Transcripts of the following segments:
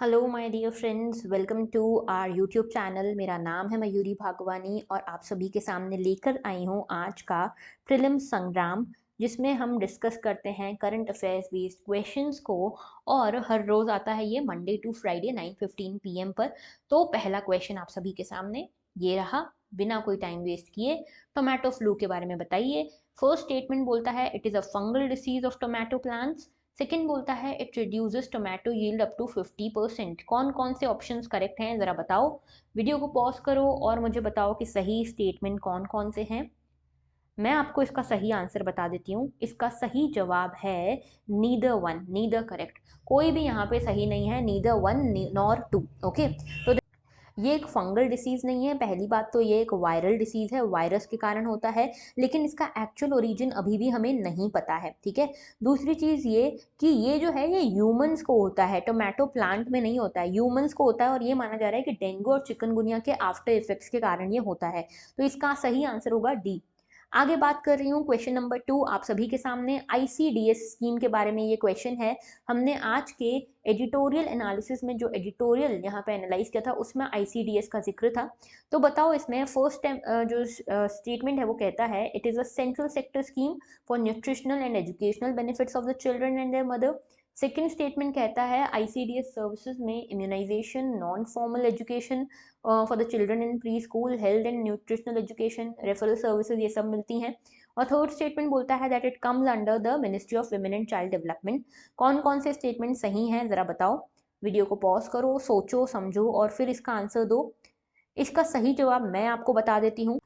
Hello my dear friends, welcome to our YouTube channel. मेरा नाम है मयूरी भागवानी और आप सभी के सामने लेकर आई हूँ आज का प्रीलिम संग्राम, जिसमें हम डिस्कस करते हैं करंट अफेयर्स बेस्ड क्वेश्चंस को। और हर रोज़ आता है ये मंडे टू फ्राइडे 9:15 PM पर। तो पहला क्वेश्चन आप सभी के सामने ये रहा। बिना कोई टाइम वेस्ट किए टोमेटो फ्लू के बारे में बताइए। फर्स्ट स्टेटमेंट बोलता है it is a fungal disease of tomato plants. Second बोलता है it reduces tomato yield up to 50%। कौन कौन से ऑप्शंस करेक्ट हैं ज़रा बताओ। वीडियो को पॉज करो और मुझे बताओ कि सही स्टेटमेंट कौन कौन से हैं। मैं आपको इसका सही आंसर बता देती हूँ। इसका सही जवाब है नीदर वन, नीदर करेक्ट। कोई भी यहाँ पे सही नहीं है, neither one nor two. Okay, तो ये एक फंगल डिसीज नहीं है। पहली बात तो ये एक वायरल डिसीज है, वायरस के कारण होता है, लेकिन इसका एक्चुअल ओरिजिन अभी भी हमें नहीं पता है। ठीक है। दूसरी चीज ये कि ये जो है ये ह्यूमंस को होता है, टोमेटो प्लांट में नहीं होता है, ह्यूमंस को होता है। और ये माना जा रहा है कि डेंगू और चिकनगुनिया के आफ्टर इफेक्ट्स के कारण ये होता है। तो इसका सही आंसर होगा डी। आगे बात कर रही हूँ क्वेश्चन नंबर 2 आप सभी के सामने। आईसीडीएस स्कीम के बारे में ये क्वेश्चन है। हमने आज के एडिटोरियल एनालिसिस में जो एडिटोरियल यहाँ पे एनालाइज किया था उसमें आईसीडीएस का जिक्र था। तो बताओ इसमें फर्स्ट टाइम जो स्टेटमेंट है वो कहता है it is a central sector scheme for nutritional and educational benefits of the children and their mother. Second statement कहता है आईसीडीएस सर्विसेज में immunisation, non formal education for the children in pre school, health and nutritional education, referral services ये सब मिलती हैं। और third statement बोलता है that it comes under the ministry of women and child development. कौन कौन से स्टेटमेंट सही हैं ज़रा बताओ। वीडियो को पॉज करो, सोचो समझो और फिर इसका आंसर दो। इसका सही जवाब मैं आपको बता देती हूँ।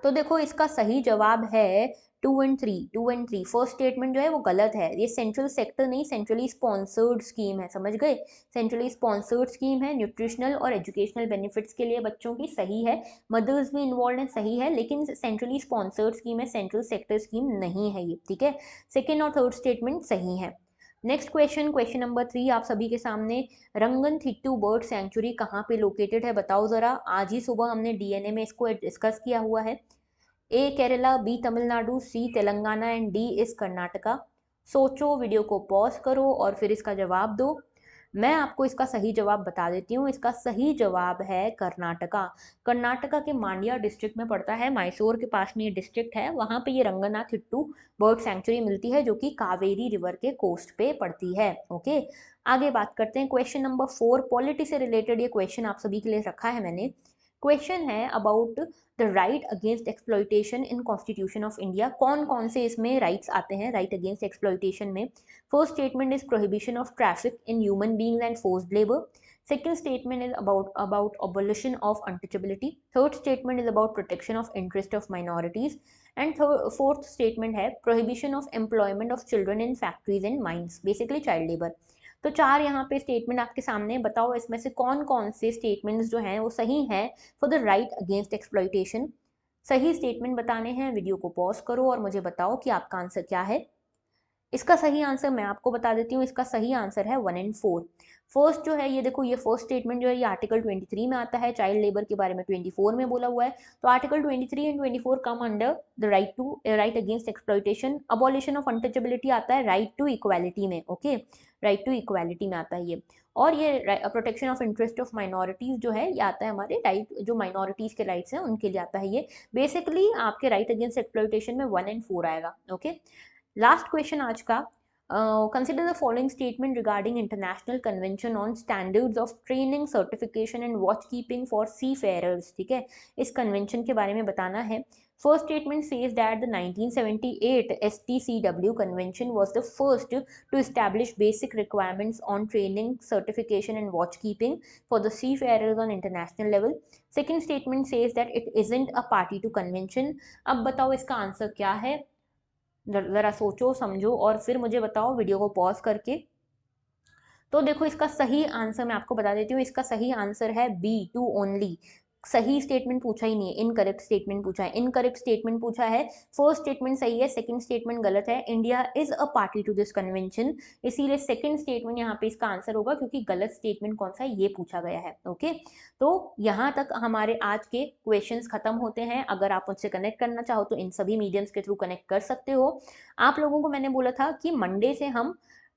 तो देखो इसका सही जवाब है 2 and 3। 2 and 3 फर्स्ट स्टेटमेंट जो है वो गलत है। ये सेंट्रल सेक्टर नहीं, सेंट्रली स्पॉन्सर्ड स्कीम है, समझ गए। सेंट्रली स्पॉन्सर्ड स्कीम है, न्यूट्रिशनल और एजुकेशनल बेनिफिट्स के लिए बच्चों की, सही है। मदर्स भी इन्वॉल्व है, सही है, लेकिन सेंट्रली स्पॉन्सर्ड स्कीम है, सेंट्रल सेक्टर स्कीम नहीं है ये। ठीक है। सेकेंड और थर्ड स्टेटमेंट सही है। नेक्स्ट क्वेश्चन, क्वेश्चन नंबर 3 आप सभी के सामने। रंगनथिट्टू बर्ड सेंचुरी कहाँ पे लोकेटेड है बताओ जरा। आज ही सुबह हमने डीएनए में इसको डिस्कस किया हुआ है। A Kerala, B Tamil Nadu, C Telangana and D is Karnataka. सोचो, वीडियो को पॉज करो और फिर इसका जवाब दो। मैं आपको इसका सही जवाब बता देती हूँ। इसका सही जवाब है कर्नाटका। कर्नाटका के मांड्या डिस्ट्रिक्ट में पड़ता है, मैसूर के पास में ये डिस्ट्रिक्ट है। वहाँ पे ये रंगनाथिट्टू बर्ड सेंचुरी मिलती है जो कि कावेरी रिवर के कोस्ट पे पड़ती है। ओके, आगे बात करते हैं क्वेश्चन नंबर 4। पॉलिटी से रिलेटेड ये क्वेश्चन आप सभी के लिए रखा है मैंने। क्वेश्चन है about the right against exploitation in constitution of India. कौन कौन से इसमें राइट्स आते हैं राइट अगेंस्ट एक्सप्लॉइटेशन में। First statement is prohibition of traffic in human beings and forced labour. Second statement is about abolition of untouchability. Third statement is about protection of interest of minorities. And fourth statement है prohibition of employment of children in factories and mines, basically child labor. तो चार यहाँ पे statement आपके सामने, बताओ इसमें से कौन कौन से स्टेटमेंट्स जो हैं वो सही हैं for the right against exploitation. सही स्टेटमेंट बताने हैं, वीडियो को पॉज करो और मुझे बताओ कि आपका आंसर क्या है। इसका सही आंसर मैं आपको बता देती हूँ। इसका सही आंसर है 1 and 4। फर्स्ट जो है ये देखो, ये फर्स्ट स्टेटमेंट जो है ये आर्टिकल 23 में आता है, चाइल्ड लेबर के बारे में 24 में बोला हुआ है। तो article 23 and 24 come under the right against exploitation. Abolition of untouchability आता है राइट टू इक्वालिटी में। ओके, राइट टू इक्वालिटी में आता है ये। और ये protection of interest of minorities जो है ये आता है हमारे राइट, जो माइनॉरिटीज के राइट्स हैं उनके लिए आता है ये। बेसिकली आपके राइट अगेंस्ट एक्सप्लॉइटेशन में 1 and 4 आएगा। ओके, लास्ट क्वेश्चन आज का। Consider the following statement regarding international convention on standards of training, certification and watch keeping for seafarers. ठीक है, इस कन्वेंशन के बारे में बताना है। First statement says that the 1978 STCW convention was the first to establish basic requirements on training, certification and watch keeping for the seafarers on international level. Second statement says that it isn't a party to convention. अब बताओ इसका answer क्या है। ज़रा सोचो समझो और फिर मुझे बताओ वीडियो को पॉज करके। तो देखो इसका सही आंसर मैं आपको बता देती हूँ। इसका सही आंसर है B2 ओनली। सही स्टेटमेंट पूछा ही नहीं है, इनकरेक्ट स्टेटमेंट पूछा है। इनकरेक्ट स्टेटमेंट पूछा है, फर्स्ट स्टेटमेंट सही है, सेकंड स्टेटमेंट गलत है। India is a party to this convention, इसीलिए सेकंड स्टेटमेंट यहाँ पे इसका आंसर होगा, क्योंकि गलत स्टेटमेंट कौन सा है ये पूछा गया है। ओके, तो यहाँ तक हमारे आज के क्वेश्चंस खत्म होते हैं। अगर आप मुझसे कनेक्ट करना चाहो तो इन सभी मीडियम्स के थ्रू कनेक्ट कर सकते हो। आप लोगों को मैंने बोला था कि मंडे से हम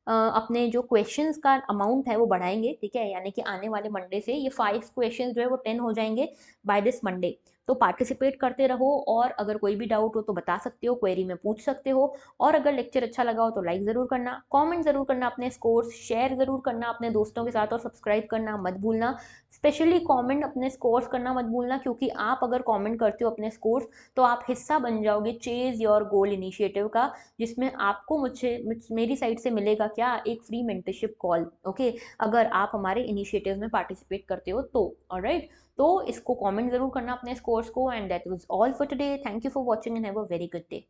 अपने जो क्वेश्चंस का अमाउंट है वो बढ़ाएंगे, ठीक है, यानी कि आने वाले मंडे से ये 5 क्वेश्चंस जो है वो 10 हो जाएंगे बाय दिस मंडे। तो पार्टिसिपेट करते रहो, और अगर कोई भी डाउट हो तो बता सकते हो, क्वेरी में पूछ सकते हो। और अगर लेक्चर अच्छा लगा हो तो लाइक ज़रूर करना, कमेंट ज़रूर करना, अपने स्कोर्स शेयर ज़रूर करना अपने दोस्तों के साथ, और सब्सक्राइब करना मत भूलना। स्पेशली कमेंट अपने स्कोर्स करना मत भूलना, क्योंकि आप अगर कमेंट करते हो अपने स्कोर्स तो आप हिस्सा बन जाओगे चेज योर गोल इनिशिएटिव का, जिसमें आपको मेरी साइड से मिलेगा क्या, एक फ्री मेंटरशिप कॉल। ओके, अगर आप हमारे इनिशिएटिव में पार्टिसिपेट करते हो तो। ऑलराइट, तो इसको कमेंट जरूर करना अपने स्कोर्स को। And that was all for today. Thank you for watching and have a very good day.